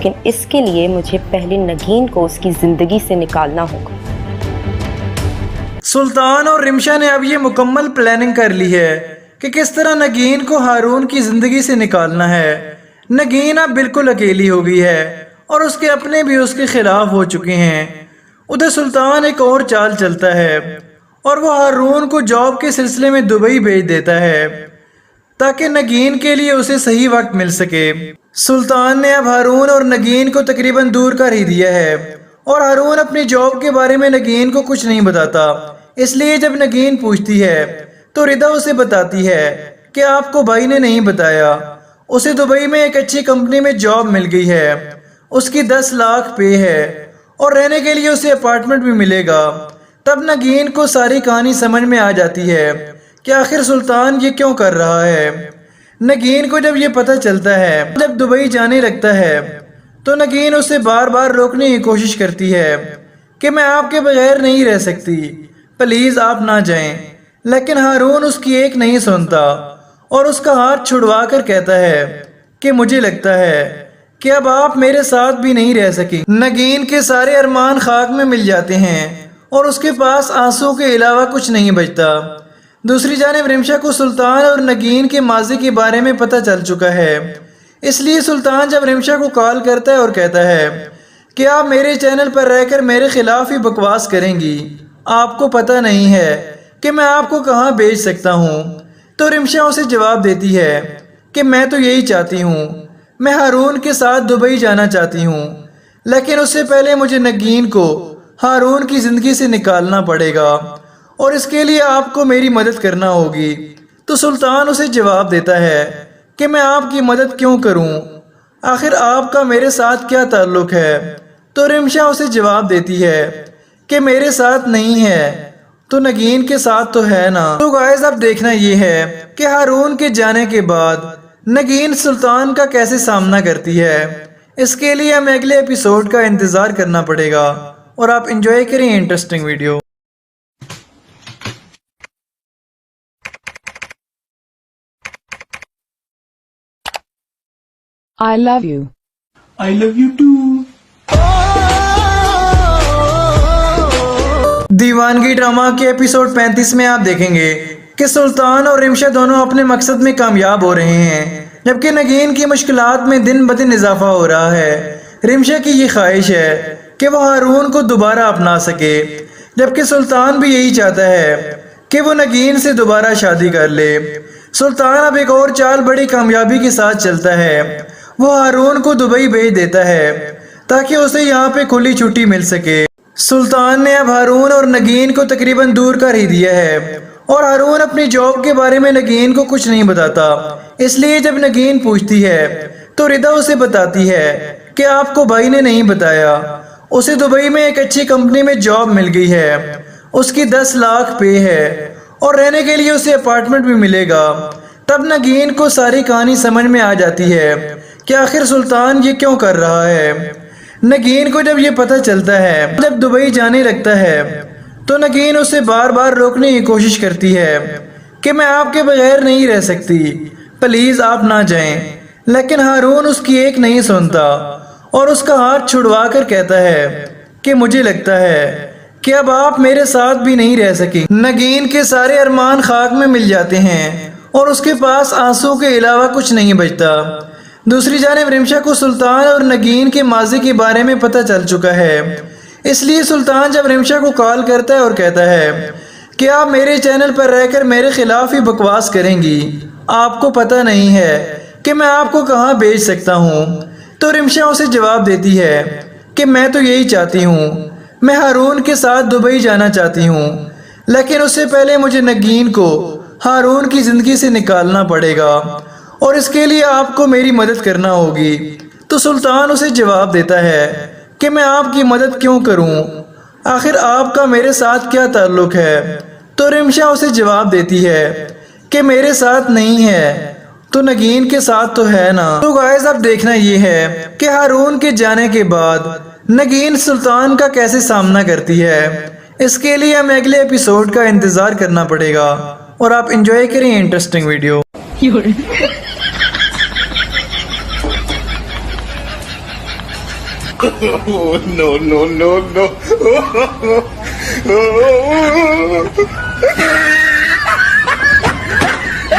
لیکن اس کے لیے مجھے پہلے نگین کو اس کی زندگی سے نکالنا ہوگا۔ سلطان اور رمشا نے اب یہ مکمل پلاننگ کر لی ہے کہ کس طرح نگین کو ہارون کی زندگی سے نکالنا ہے۔ نگین اب بالکل اکیلی ہو گئی ہے اور اس کے اپنے بھی اس کے خلاف ہو چکے ہیں۔ ادھر سلطان ایک اور چال چلتا ہے اور وہ ہارون کو جاب کے سلسلے میں دبئی بھیج دیتا ہے تاکہ نگین کے لیے اسے صحیح وقت مل سکے۔ سلطان نے اب ہارون اور نگین کو تقریباً دور کر ہی دیا ہے اور ہارون اپنی جاب کے بارے میں نگین کو کچھ نہیں بتاتا، اس لیے جب نگین پوچھتی ہے تو ردا اسے بتاتی ہے کہ آپ کو بھائی نے نہیں بتایا، اسے دبئی میں ایک اچھی کمپنی میں جاب مل گئی ہے، اس کی 10 لاکھ پے ہے اور رہنے کے لیے اسے اپارٹمنٹ بھی ملے گا۔ تب نگین کو ساری کہانی سمجھ میں آ جاتی ہے کہ آخر سلطان یہ کیوں کر رہا ہے۔ نگین کو جب یہ پتہ چلتا ہے، جب دبئی جانے لگتا ہے تو نگین اسے بار بار روکنے کی کوشش کرتی ہے کہ میں آپ کے بغیر نہیں رہ سکتی، پلیز آپ نہ جائیں، لیکن ہارون اس کی ایک نہیں سنتا اور اس کا ہاتھ چھڑوا کر کہتا ہے کہ مجھے لگتا ہے کہ اب آپ میرے ساتھ بھی نہیں رہ سکیں۔ نگین کے سارے ارمان خاک میں مل جاتے ہیں اور اس کے پاس آنسو کے علاوہ کچھ نہیں بچتا۔ دوسری جانب رمشا کو سلطان اور نگین کے ماضی کے بارے میں پتہ چل چکا ہے، اس لیے سلطان جب رمشا کو کال کرتا ہے اور کہتا ہے کہ آپ میرے چینل پر رہ کر میرے خلاف ہی بکواس کریں گی، آپ کو پتہ نہیں ہے کہ میں آپ کو کہاں بھیج سکتا ہوں، تو رمشا اسے جواب دیتی ہے کہ میں تو یہی چاہتی ہوں، میں ہارون کے ساتھ دبئی جانا چاہتی ہوں، لیکن اس سے پہلے مجھے نگین کو ہارون کی زندگی سے نکالنا پڑے گا اور اس کے لیے آپ کو میری مدد کرنا ہوگی۔ تو سلطان اسے جواب دیتا ہے کہ میں آپ کی مدد کیوں کروں، آخر آپ کا میرے ساتھ کیا تعلق ہے؟ تو رمشا اسے جواب دیتی ہے کہ میرے ساتھ نہیں ہے تو نگین کے ساتھ تو ہے نا۔ تو گائز اب دیکھنا یہ ہے کہ ہارون کے جانے کے بعد نگین سلطان کا کیسے سامنا کرتی ہے۔ اس کے لیے ہمیں اگلے ایپیسوڈ کا انتظار کرنا پڑے گا اور آپ انجوائے کریں interesting video. I love you. I love you too. Deewangi drama کے ایپیسوڈ 35 میں آپ دیکھیں گے کہ سلطان اور رمشا دونوں اپنے مقصد میں کامیاب ہو رہے ہیں، جبکہ نگین کی مشکلات میں دن بدن اضافہ ہو رہا ہے۔ رمشا کی یہ خواہش ہے کہ وہ ہارون کو دوبارہ اپنا سکے، جبکہ سلطان بھی یہی چاہتا ہے کہ وہ نگین سے دوبارہ شادی کر لے۔ سلطان اب ایک اور چال بڑی کامیابی کے ساتھ چلتا ہے، وہ ہارون کو دبئی بھیج دیتا ہے تاکہ اسے یہاں پہ کھلی چھٹی مل سکے۔ سلطان نے اب ہارون اور نگین کو تقریباً دور کر ہی دیا ہے اور ہارون اپنی جاب کے بارے میں نگین کو کچھ نہیں بتاتا، اس لیے جب نگین پوچھتی ہے تو ردا اسے بتاتی ہے کہ آپ کو بھائی نے نہیں بتایا، اسے دبئی میں ایک اچھی کمپنی میں جاب مل گئی ہے، اس کی 10 لاکھ پے ہے اور رہنے کے لیے اسے اپارٹمنٹ بھی ملے گا۔ تب نگین کو ساری کہانی سمجھ میں آ جاتی ہے کہ آخر سلطان یہ کیوں کر رہا ہے۔ نگین کو جب یہ پتہ چلتا ہے، جب دبئی جانے لگتا ہے تو نگین اسے بار بار روکنے کی کوشش کرتی ہے کہ میں آپ کے بغیر نہیں رہ سکتی، پلیز آپ نہ جائیں، لیکن ہارون اس کی ایک نہیں سنتا اور اس کا ہاتھ چھڑوا کر کہتا ہے کہ مجھے لگتا ہے کہ اب آپ میرے ساتھ بھی نہیں رہ سکیں۔ نگین کے سارے ارمان خاک میں مل جاتے ہیں اور اس کے پاس آنسو کے علاوہ کچھ نہیں بچتا۔ دوسری جانب رمشا کو سلطان اور نگین کے ماضی کے بارے میں پتہ چل چکا ہے، اس لیے سلطان جب رمشا کو کال کرتا ہے اور کہتا ہے کہ آپ میرے چینل پر رہ کر میرے خلاف ہی بکواس کریں گی، آپ کو پتہ نہیں ہے کہ میں آپ کو کہاں بھیج سکتا ہوں، تو رمشا اسے جواب دیتی ہے کہ میں تو یہی چاہتی ہوں، میں ہارون کے ساتھ دبئی جانا چاہتی ہوں، لیکن اس سے پہلے مجھے نگین کو ہارون کی زندگی سے نکالنا پڑے گا اور اس کے لیے آپ کو میری مدد کرنا ہوگی۔ تو سلطان اسے جواب دیتا ہے کہ میں آپ کی مدد کیوں کروں، آخر آپ کا میرے ساتھ کیا تعلق ہے؟ تو رمشا اسے جواب دیتی ہے کہ میرے ساتھ نہیں ہے تو نگین کے ساتھ تو ہے نا۔ تو گائز اب دیکھنا یہ ہے کہ ہارون کے جانے کے بعد نگین سلطان کا کیسے سامنا کرتی ہے۔ اس کے لیے ہمیں اگلے ایپیسوڈ کا انتظار کرنا پڑے گا اور آپ انجوائے کریں interesting video. No, no, no, no.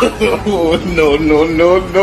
No, no, no, no.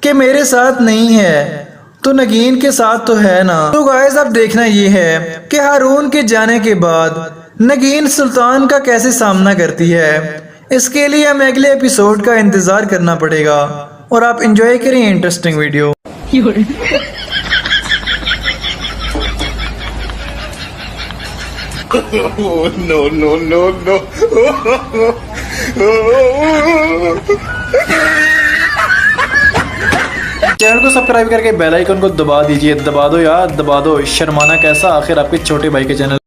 کہ میرے ساتھ نہیں ہے تو نگین کے ساتھ تو ہے نا۔ تو گائز اب دیکھنا یہ ہے کہ ہارون کے جانے کے بعد نگین سلطان کا کیسے سامنا کرتی ہے۔ اس کے لیے ہمیں اگلے ایپیسوڈ کا انتظار کرنا پڑے گا، اور آپ انجوائے کریں interesting video. Oh, no, no, no, no. Channel کو سبسکرائب کر کے بیل آئیکن کو دبا دیجئے، دبا دو یار دبا دو، شرمانا کیسا، آخر آپ کے چھوٹے بھائی کے چینل